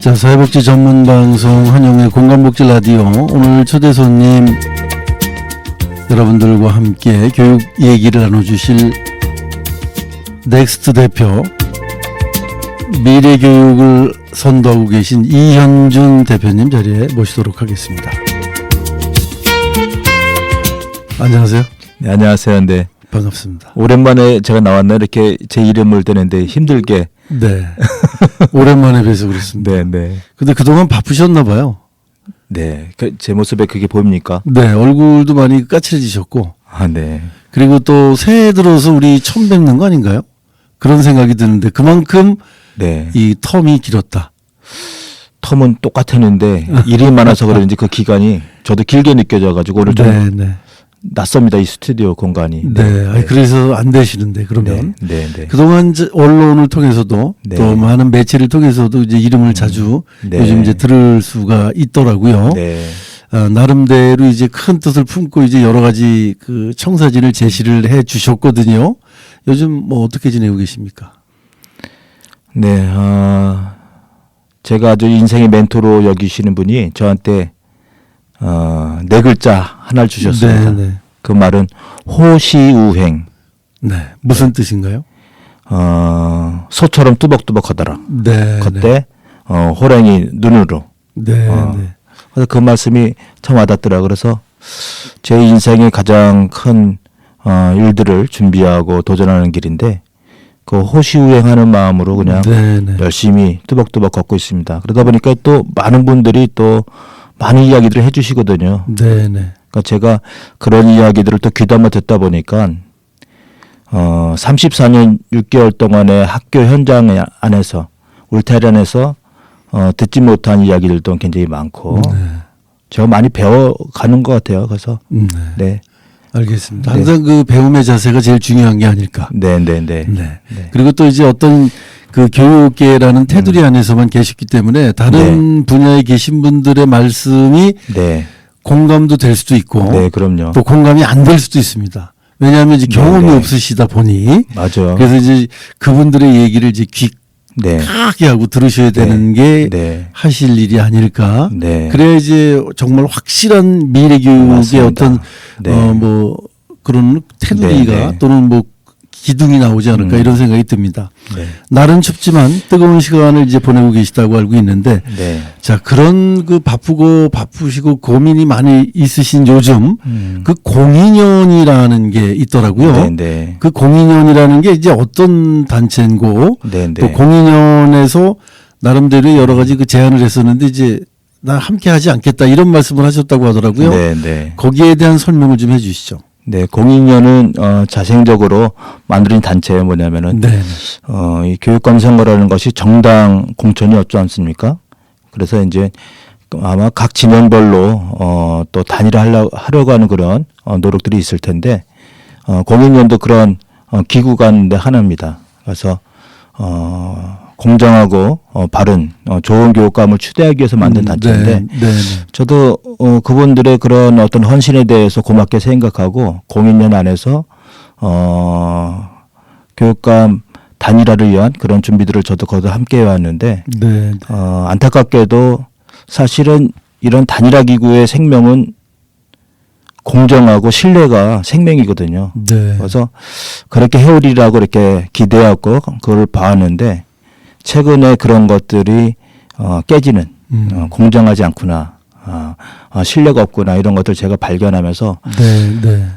자, 사회복지 전문 방송 한영의 공감복지 라디오. 오늘 초대 손님 여러분들과 함께 교육 얘기를 나눠주실 넥스트 대표, 미래교육을 선도하고 계신 이현준 대표님 자리에 모시도록 하겠습니다. 안녕하세요. 네, 안녕하세요. 네. 반갑습니다. 오랜만에 제가 나왔나 이렇게 제 이름을 대는데 힘들게. 네. 오랜만에 뵈서 그렇습니다. 네, 네. 근데 그동안 바쁘셨나 봐요. 네. 제 모습에 그게 보입니까? 네. 얼굴도 많이 까칠해지셨고. 아, 네. 그리고 또 새해 들어서 우리 처음 뵙는 거 아닌가요? 그런 생각이 드는데 그만큼 네. 이 텀이 길었다. 텀은 똑같았는데 일이 많아서 그런지 그 기간이 저도 길게 느껴져가지고 오늘 좀 네. 낯섭니다. 이 스튜디오 공간이. 네. 아니, 그래서 안 되시는데 그러면 네, 네. 그동안 언론을 통해서도 네. 또 많은 매체를 통해서도 이제 이름을 자주 네. 요즘 이제 들을 수가 있더라고요. 네. 나름대로 이제 큰 뜻을 품고 이제 여러 가지 그 청사진을 제시를 해 주셨거든요. 요즘 뭐 어떻게 지내고 계십니까? 네. 제가 아주 인생의 멘토로 여기시는 분이 저한테 네 글자 하나를 주셨습니다. 네. 그 말은 호시우행. 네. 무슨 뜻인가요? 소처럼 뚜벅뚜벅하더라. 네. 그때 호랑이 눈으로. 네. 네. 그래서 그 말씀이 참 와닿더라. 그래서 제 인생의 가장 큰 일들을 준비하고 도전하는 길인데 그 호시우행하는 마음으로 그냥 네. 열심히 뚜벅뚜벅 걷고 있습니다. 그러다 보니까 또 많은 분들이 또 많은 이야기들을 해주시거든요. 네. 그러니까 제가 그런 이야기들을 또 귀담아 듣다 보니까 34년 6개월 동안의 학교 현장 안에서 울타리 안에서 듣지 못한 이야기들도 굉장히 많고 제가 많이 배워가는 것 같아요. 그래서 네. 알겠습니다. 네. 항상 그 배움의 자세가 제일 중요한 게 아닐까. 네. 그리고 또 이제 어떤 그 교육계라는 테두리 안에서만 계셨기 때문에 다른 분야에 계신 분들의 말씀이 네. 공감도 될 수도 있고 네, 그럼요. 또 공감이 안 될 수도 있습니다. 왜냐하면 이제 경험이 네. 없으시다 보니 맞아요. 그래서 이제 그분들의 얘기를 이제 귀 네. 크게 하고 들으셔야 되는 게 네. 하실 일이 아닐까. 네. 그래야 이제 정말 확실한 미래 교육의 맞습니다. 어떤 네. 뭐 그런 테두리가 네. 또는 뭐 기둥이 나오지 않을까 이런 생각이 듭니다. 네. 날은 춥지만 뜨거운 시간을 이제 보내고 계시다고 알고 있는데 네. 자, 그런 그 바쁘시고 고민이 많이 있으신 요즘 그 공인연이라는 게 있더라고요. 네. 그 공인연이라는 게 이제 어떤 단체인고 네. 또 공인연에서 나름대로 여러 가지 그 제안을 했었는데 이제 나 함께 하지 않겠다 이런 말씀을 하셨다고 하더라고요. 네. 거기에 대한 설명을 좀 해 주시죠. 네, 공인연은 자생적으로 만들어진 단체예요. 뭐냐면은 네. 이 교육감선거라는 것이 정당 공천이 없지 않습니까? 그래서 이제 아마 각 진영별로 또 단일화하려고 하는 그런 노력들이 있을 텐데 공인연도 그런 기구 가운데 하나입니다. 그래서 공정하고 바른 좋은 교육감을 추대하기 위해서 만든 단체인데 네. 저도 그분들의 그런 어떤 헌신에 대해서 고맙게 생각하고 공인연 안에서 교육감 단일화를 위한 그런 준비들을 저도 거기서 함께 해왔는데 네. 안타깝게도 사실은 이런 단일화 기구의 생명은 공정하고 신뢰가 생명이거든요. 네. 그래서 그렇게 해오리라고 이렇게 기대하고 그걸 봐왔는데 최근에 그런 것들이 깨지는 공정하지 않구나, 신뢰가 없구나 이런 것들 제가 발견하면서 네.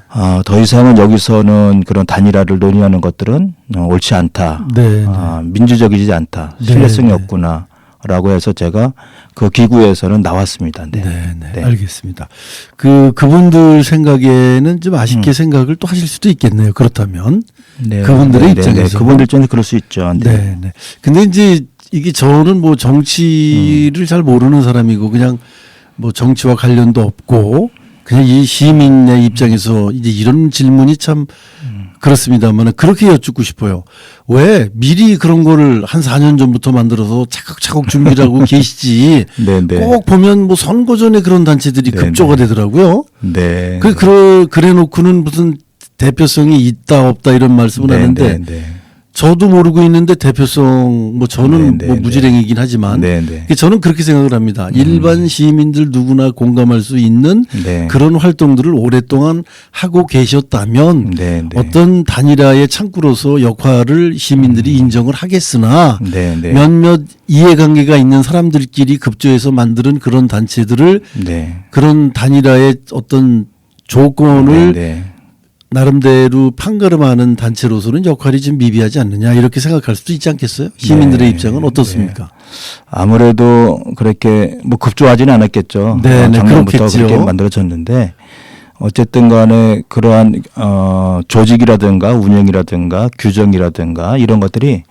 더 이상은 여기서는 그런 단일화를 논의하는 것들은 옳지 않다, 네. 민주적이지 않다, 네. 신뢰성이 없구나라고 해서 제가 그 기구에서는 나왔습니다. 네. 네. 알겠습니다. 그분들 생각에는 좀 아쉽게 생각을 또 하실 수도 있겠네요. 그렇다면 네. 그분들의 입장에서 그분들 입장에서 그럴 수 있죠. 네. 근데 이제 이게 저는 뭐 정치를 잘 모르는 사람이고 그냥 뭐 정치와 관련도 없고 그냥 이 시민의 입장에서 이제 이런 질문이 참 그렇습니다만 그렇게 여쭙고 싶어요. 왜 미리 그런 거를 한 4년 전부터 만들어서 차곡차곡 준비를 하고 계시지. 꼭 보면 뭐 선거 전에 그런 단체들이 급조가 되더라고요. 네. 그래 놓고는 무슨 대표성이 있다 없다 이런 말씀을 하는데 저도 모르고 있는데 대표성 뭐 저는 네, 뭐 네, 무지랭이긴 하지만 네, 네. 저는 그렇게 생각을 합니다. 일반 시민들 누구나 공감할 수 있는 네. 그런 활동들을 오랫동안 하고 계셨다면 네, 네. 어떤 단일화의 창구로서 역할을 시민들이 인정을 하겠으나 네, 네. 몇몇 이해관계가 있는 사람들끼리 급조해서 만드는 그런 단체들을 네. 그런 단일화의 어떤 조건을 네, 네. 나름대로 판가름하는 단체로서는 역할이 좀 미비하지 않느냐 이렇게 생각할 수도 있지 않겠어요? 시민들의 네. 입장은 어떻습니까? 아무래도 그렇게 뭐 급조하지는 않았겠죠. 네, 네, 작년부터 그렇겠죠. 그렇게 만들어졌는데 어쨌든 간에 그러한 조직이라든가 운영이라든가 규정이라든가 이런 것들이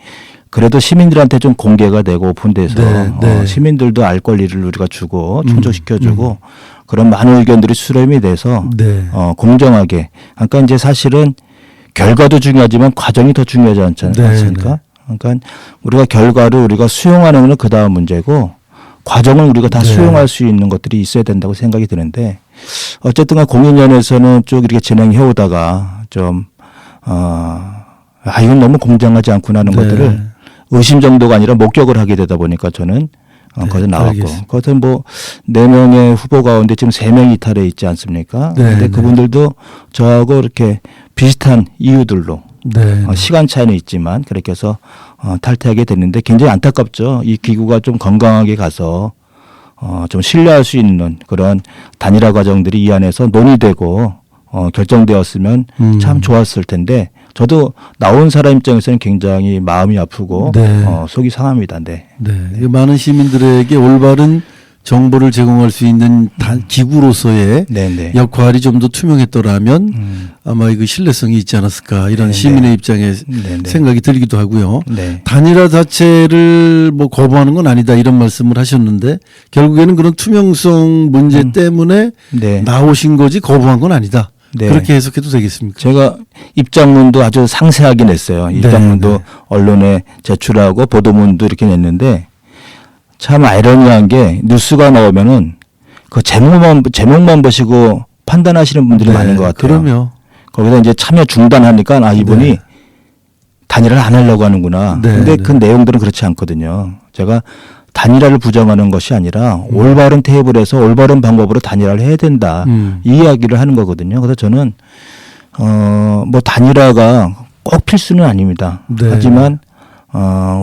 그래도 시민들한테 좀 공개가 되고 오픈돼서 네, 네. 시민들도 알 권리를 우리가 주고 충족시켜주고 그런 많은 의견들이 수렴이 돼서 네. 공정하게. 그러니까 이제 사실은 결과도 중요하지만 과정이 더 중요하지 네, 않습니까? 그러니까 우리가 결과를 우리가 수용하는 건 그다음 문제고 과정을 우리가 다 네. 수용할 수 있는 것들이 있어야 된다고 생각이 드는데 어쨌든 간 공인연에서는 쭉 이렇게 진행해 오다가 좀 이건 너무 공정하지 않구나 하는 네. 것들을 의심 정도가 아니라 목격을 하게 되다 보니까 저는 거기서 나왔고 알겠습니다. 거기서 뭐 4명의 후보 가운데 지금 3명이 이탈해 있지 않습니까? 네, 근데 네. 그분들도 저하고 이렇게 비슷한 이유들로 네. 시간 차이는 있지만 그렇게 해서 탈퇴하게 됐는데 굉장히 안타깝죠. 이 기구가 좀 건강하게 가서 좀 신뢰할 수 있는 그런 단일화 과정들이 이 안에서 논의되고 결정되었으면 참 좋았을 텐데 저도 나온 사람 입장에서는 굉장히 마음이 아프고 네. 속이 상합니다. 네. 네. 많은 시민들에게 올바른 정보를 제공할 수 있는 기구로서의 네, 네. 역할이 좀 더 투명했더라면 아마 이거 신뢰성이 있지 않았을까 이런 네, 시민의 네. 입장에 네, 네. 생각이 들기도 하고요. 네. 단일화 자체를 뭐 거부하는 건 아니다 이런 말씀을 하셨는데 결국에는 그런 투명성 문제 때문에 네. 나오신 거지 거부한 건 아니다. 네. 그렇게 해석해도 되겠습니까? 제가 입장문도 아주 상세하게 냈어요. 입장문도 네. 언론에 제출하고 보도문도 이렇게 냈는데 참 아이러니한 게 뉴스가 나오면은 그 제목만 보시고 판단하시는 분들이 많은 것 같아요. 그럼요. 거기다 이제 참여 중단하니까 이분이 네. 단일화를 안 하려고 하는구나. 네, 근데 네. 그 내용들은 그렇지 않거든요. 제가 단일화를 부정하는 것이 아니라 올바른 테이블에서 올바른 방법으로 단일화를 해야 된다. 이 이야기를 하는 거거든요. 그래서 저는 뭐 단일화가 꼭 필수는 아닙니다. 네. 하지만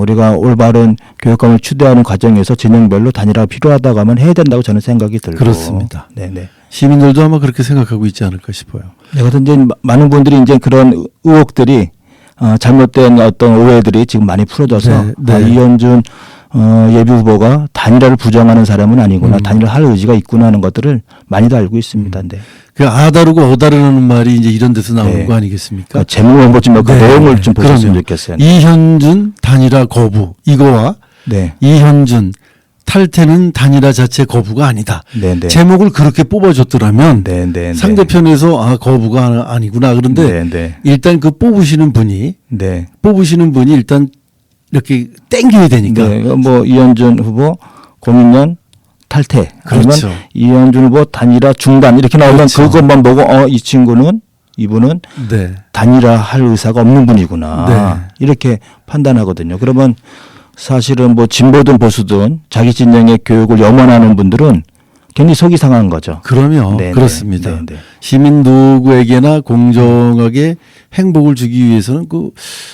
우리가 올바른 교육감을 추대하는 과정에서 진영별로 단일화가 필요하다고 하면 해야 된다고 저는 생각이 들고. 그렇습니다. 네네. 시민들도 아마 그렇게 생각하고 있지 않을까 싶어요. 네, 그래서 이제 많은 분들이 이제 그런 의혹들이 잘못된 어떤 오해들이 지금 많이 풀어져서 네, 네. 이현준 예비 후보가 단일화를 부정하는 사람은 아니구나, 단일화 할 의지가 있구나 하는 것들을 많이도 알고 있습니다. 네. 그 아다르고 어다르는 말이 이제 이런 데서 나오는 네. 거 아니겠습니까? 그러니까 제목을 보지 말고 네, 내용을 네. 좀 보셨으면 그럼요. 좋겠어요. 이현준 단일화 거부 이거와 네, 이현준 탈퇴는 단일화 자체 거부가 아니다. 네, 네. 제목을 그렇게 뽑아줬더라면 네, 네, 네. 상대편에서 거부가 아니구나. 그런데 네, 네. 일단 그 뽑으시는 분이 일단 이렇게 땡겨야 되니까. 네, 뭐 이현준 후보 공인연 탈퇴. 그렇죠. 그러면 이현준 후보 단일화 중단 이렇게 나오면 그렇죠. 그것만 보고 이분은 네. 단일화 할 의사가 없는 분이구나. 네. 이렇게 판단하거든요. 그러면 사실은 뭐 진보든 보수든 자기 진영의 교육을 염원하는 분들은 굉장히 속이 상한 거죠. 그러면 네, 그렇습니다. 네, 네. 시민 누구에게나 공정하게 행복을 주기 위해서는 그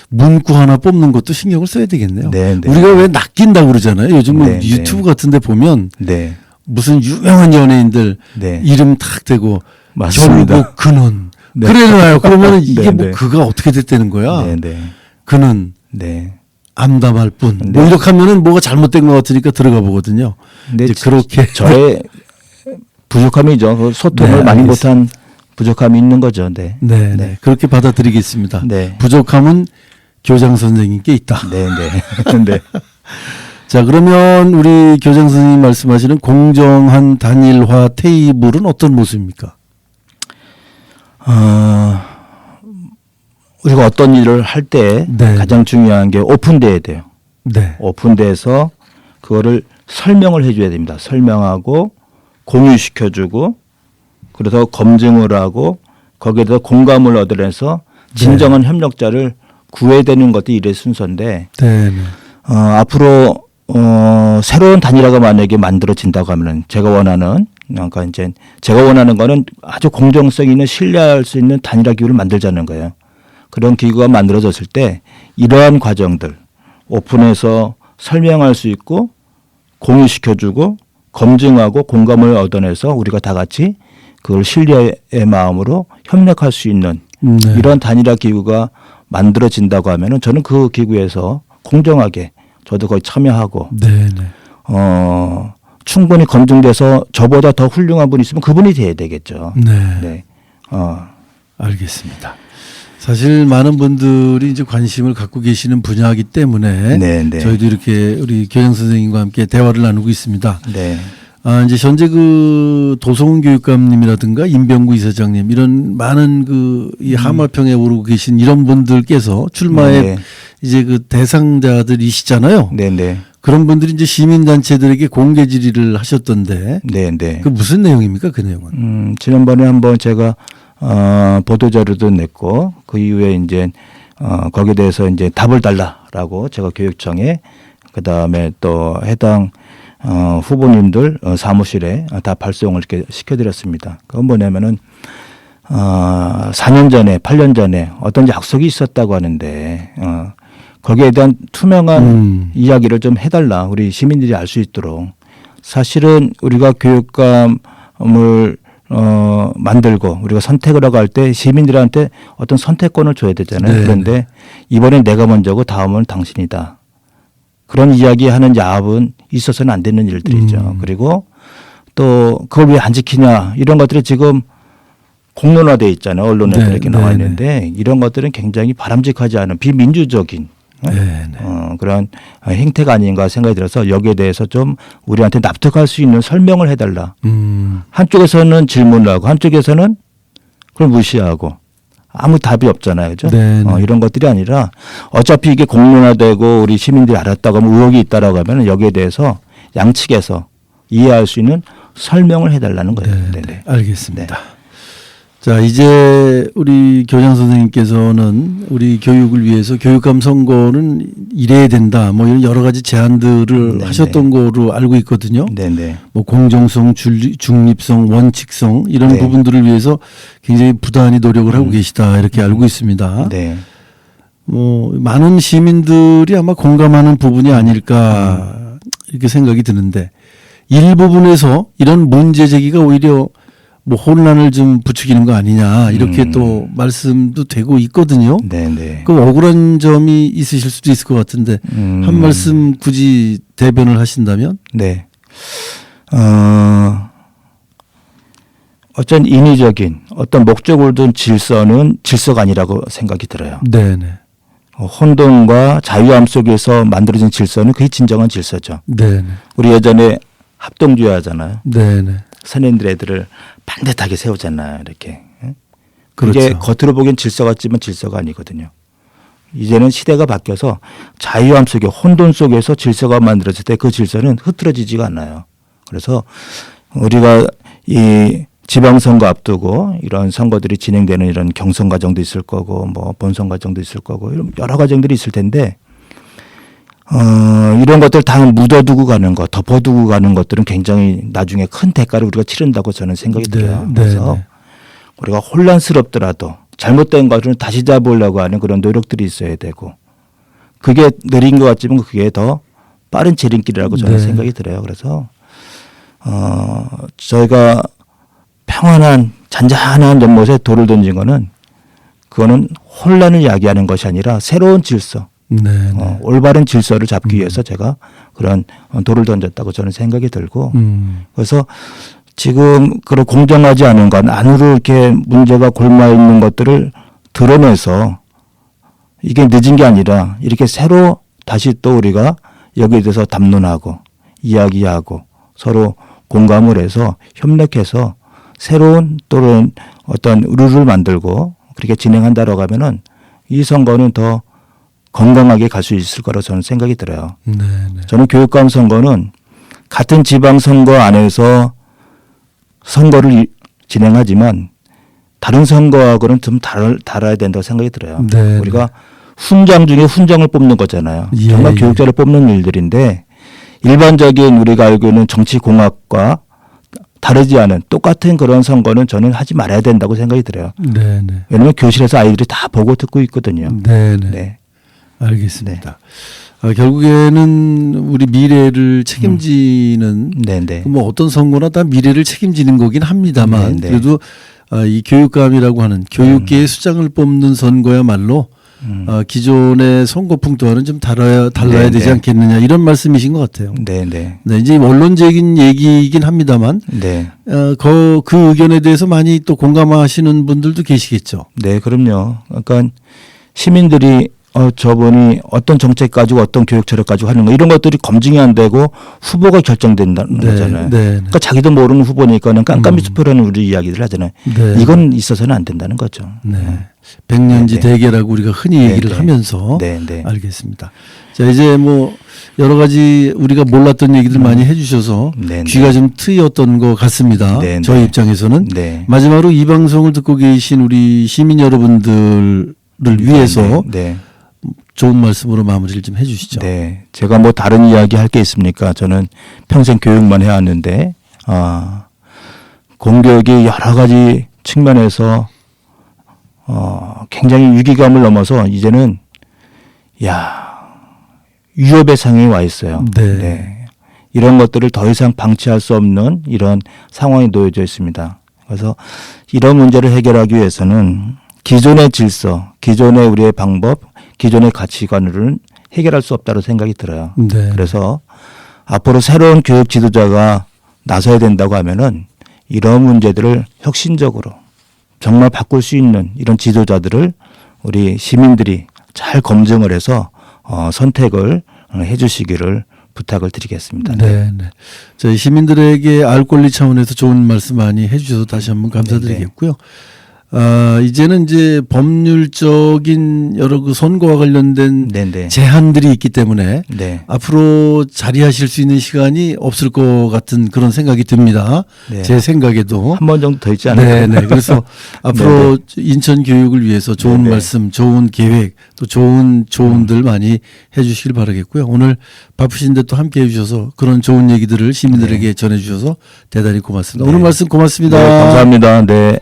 문구 하나 뽑는 것도 신경을 써야 되겠네요. 네, 네. 우리가 왜 낚인다고 그러잖아요. 요즘 뭐 네, 네. 유튜브 같은 데 보면 네. 무슨 유명한 연예인들 네. 이름 탁 대고 맞습니다. 결국 그는 네. 그래요. 그러면 이게 네, 뭐 네. 그가 어떻게 됐다는 거야. 네, 네. 그는 네. 암담할 뿐. 네. 뭐 이렇게 하면은 뭐가 잘못된 것 같으니까 들어가 보거든요. 근데 이제 그렇게 저의 부족함이죠. 그 소통을 네, 많이 알겠습니다. 못한 부족함이 있는 거죠. 네. 네, 네. 그렇게 받아들이겠습니다. 네. 부족함은 교장 선생님께 있다. 네, 네. 네. 자, 그러면 우리 교장 선생님 말씀하시는 공정한 단일화 테이블은 어떤 모습입니까? 우리가 어떤 일을 할 때 네. 가장 중요한 게 오픈돼야 돼요. 네. 오픈돼서 그거를 설명을 해줘야 됩니다. 설명하고 공유시켜주고 그래서 검증을 하고 거기에 대해서 공감을 얻으면서 진정한 협력자를 구애되는 것도 이래 순서인데 네. 앞으로 새로운 단일화가 만약에 만들어진다고 하면은 제가 원하는 그러니까 이제 제가 원하는 거는 아주 공정성 있는 신뢰할 수 있는 단일화 기구를 만들자는 거예요. 그런 기구가 만들어졌을 때 이러한 과정들 오픈해서 설명할 수 있고 공유시켜주고 검증하고 공감을 얻어내서 우리가 다 같이 그걸 신뢰의 마음으로 협력할 수 있는 네. 이런 단일화 기구가 만들어진다고 하면은 저는 그 기구에서 공정하게 저도 거기 참여하고 네. 충분히 검증돼서 저보다 더 훌륭한 분이 있으면 그분이 돼야 되겠죠. 네. 네. 알겠습니다. 사실 많은 분들이 이제 관심을 갖고 계시는 분야이기 때문에 네, 네. 저희도 이렇게 우리 교장 선생님과 함께 대화를 나누고 있습니다. 네. 이제 현재 그 도성훈 교육감님이라든가 임병구 이사장님 이런 많은 그 이 하마평에 오르고 계신 이런 분들께서 출마의 네. 이제 그 대상자들이시잖아요. 네, 네. 그런 분들이 이제 시민단체들에게 공개 질의를 하셨던데 네, 네. 그 무슨 내용입니까? 그 내용은? 지난번에 한번 제가 보도자료도 냈고 그 이후에 이제 거기에 대해서 이제 답을 달라라고 제가 교육청에 그다음에 또 해당 후보님들 사무실에 다 발송을 이렇게 시켜드렸습니다. 그건 뭐냐면은 4년 전에 8년 전에 어떤 약속이 있었다고 하는데 거기에 대한 투명한 이야기를 좀 해달라 우리 시민들이 알 수 있도록. 사실은 우리가 교육감을 만들고 우리가 선택을 하고 할 때 시민들한테 어떤 선택권을 줘야 되잖아요. 네. 그런데 이번엔 내가 먼저고 다음은 당신이다. 그런 이야기하는 야합은 있어서는 안 되는 일들이죠. 그리고 또 그걸 왜 안 지키냐 이런 것들이 지금 공론화돼 있잖아요. 언론에 네, 그렇게 나와 네, 있는데 이런 것들은 굉장히 바람직하지 않은 비민주적인 네. 그런 행태가 아닌가 생각이 들어서 여기에 대해서 좀 우리한테 납득할 수 있는 설명을 해달라. 한쪽에서는 질문을 하고 한쪽에서는 그걸 무시하고 아무 답이 없잖아요. 그죠? 네, 네. 이런 것들이 아니라 어차피 이게 공론화되고 우리 시민들이 알았다고 하면 의혹이 있다라고 하면 여기에 대해서 양측에서 이해할 수 있는 설명을 해달라는 거예요. 네, 네네. 네. 알겠습니다. 자, 이제 우리 교장 선생님께서는 우리 교육을 위해서 교육감 선거는 이래야 된다. 뭐 이런 여러 가지 제안들을 네, 하셨던 거로 알고 있거든요. 네네. 뭐 공정성, 중립성, 원칙성 이런 네. 부분들을 위해서 굉장히 부단히 노력을 하고 계시다 이렇게 알고 있습니다. 네. 뭐 많은 시민들이 아마 공감하는 부분이 아닐까 이렇게 생각이 드는데 일부분에서 이런 문제 제기가 오히려 뭐 혼란을 좀 부추기는 거 아니냐 이렇게 또 말씀도 되고 있거든요. 네네. 그 억울한 점이 있으실 수도 있을 것 같은데 한 말씀 굳이 대변을 하신다면? 네. 어떤 인위적인 어떤 목적을 둔 질서는 질서가 아니라고 생각이 들어요. 네네. 혼돈과 자유함 속에서 만들어진 질서는 그게 진정한 질서죠. 네네. 우리 예전에 합동주의 하잖아요. 네네. 선생님들 애들을 반듯하게 세우잖아요. 이렇게. 그게 그렇죠. 겉으로 보기엔 질서 같지만 질서가 아니거든요. 이제는 시대가 바뀌어서 자유함 속에 혼돈 속에서 질서가 만들어질 때 그 질서는 흐트러지지가 않아요. 그래서 우리가 이 지방선거 앞두고 이런 선거들이 진행되는 이런 경선 과정도 있을 거고 뭐 본선 과정도 있을 거고 이런 여러 과정들이 있을 텐데 이런 것들 다 묻어두고 가는 것, 덮어두고 가는 것들은 굉장히 나중에 큰 대가를 우리가 치른다고 저는 생각이 들어요. 그래서 우리가 혼란스럽더라도 잘못된 것을 다시 잡으려고 하는 그런 노력들이 있어야 되고 그게 느린 것 같지만 그게 더 빠른 지름길이라고 저는 생각이 들어요. 그래서 저희가 평안한 잔잔한 연못에 돌을 던진 거는 그거는 혼란을 야기하는 것이 아니라 새로운 질서, 올바른 질서를 잡기 위해서 제가 그런 돌을 던졌다고 저는 생각이 들고 그래서 지금 그런 공정하지 않은 것 안으로 이렇게 문제가 골마 있는 것들을 드러내서 이게 늦은 게 아니라 이렇게 새로 다시 또 우리가 여기에 대해서 담론하고 이야기하고 서로 공감을 해서 협력해서 새로운 또는 어떤 룰을 만들고 그렇게 진행한다라고 하면은 이 선거는 더 건강하게 갈 수 있을 거라고 저는 생각이 들어요. 저는 교육감 선거는 같은 지방 선거 안에서 선거를 진행하지만 다른 선거하고는 좀 달라야 된다고 생각이 들어요. 우리가 훈장 중에 훈장을 뽑는 거잖아요. 예, 정말 예. 교육자를 뽑는 일들인데 일반적인 우리가 알고 있는 정치공학과 다르지 않은 똑같은 그런 선거는 저는 하지 말아야 된다고 생각이 들어요. 네네. 왜냐하면 교실에서 아이들이 다 보고 듣고 있거든요. 네네. 네. 알겠습니다. 결국에는 우리 미래를 책임지는 네네. 뭐 어떤 선거나 다 미래를 책임지는 거긴 합니다만 네. 그래도 이 교육감이라고 하는 교육계의 수장을 뽑는 선거야말로 기존의 선거풍토와는 좀 달라야 네, 되지 네. 않겠느냐 이런 말씀이신 것 같아요. 네네. 네, 이제 원론적인 얘기이긴 합니다만 네. 그 의견에 대해서 많이 또 공감하시는 분들도 계시겠죠. 네, 그럼요. 그러니까 시민들이 저분이 어떤 정책 가지고 어떤 교육 철학 가지고 하는 거 이런 것들이 검증이 안 되고 후보가 결정된다는 네, 거잖아요. 네, 네. 그러니까 자기도 모르는 후보니까는 깜깜이 투표라는 우리 이야기를 하잖아요. 네. 이건 있어서는 안 된다는 거죠. 네. 백년지 네, 네. 대계라고 우리가 흔히 네, 얘기를 네. 하면서 네, 네. 알겠습니다. 자, 이제 뭐 여러 가지 우리가 몰랐던 얘기들 많이 해주셔서 네, 귀가 네. 좀 트였던 것 같습니다. 네, 저희 네. 입장에서는 네. 마지막으로 이 방송을 듣고 계신 우리 시민 여러분들을 위해서 네. 좋은 말씀으로 마무리를 좀 해주시죠. 네. 제가 뭐 다른 이야기 할 게 있습니까? 저는 평생 교육만 해왔는데, 공교육이 여러 가지 측면에서, 굉장히 위기감을 넘어서 이제는, 위협의 상황에 와 있어요. 네. 이런 것들을 더 이상 방치할 수 없는 이런 상황에 놓여져 있습니다. 그래서 이런 문제를 해결하기 위해서는 기존의 질서, 기존의 우리의 방법, 기존의 가치관으로는 해결할 수 없다고 생각이 들어요. 네. 그래서 앞으로 새로운 교육 지도자가 나서야 된다고 하면은 이런 문제들을 혁신적으로 정말 바꿀 수 있는 이런 지도자들을 우리 시민들이 잘 검증을 해서 선택을 해 주시기를 부탁을 드리겠습니다. 네, 네. 저희 시민들에게 알 권리 차원에서 좋은 말씀 많이 해주셔서 다시 한번 감사드리겠고요. 이제는 이제 법률적인 여러 그 선거와 관련된 네. 제한들이 있기 때문에 네. 앞으로 자리하실 수 있는 시간이 없을 것 같은 그런 생각이 듭니다. 네. 제 생각에도. 한 번 정도 더 있지 않을까요? 네. 그래서 앞으로 인천 교육을 위해서 좋은 네네. 말씀, 좋은 계획, 또 좋은 조언들 많이 해 주시길 바라겠고요. 오늘 바쁘신데 또 함께 해 주셔서 그런 좋은 얘기들을 시민들에게 전해 주셔서 대단히 고맙습니다. 오늘 말씀 고맙습니다. 네, 감사합니다. 네.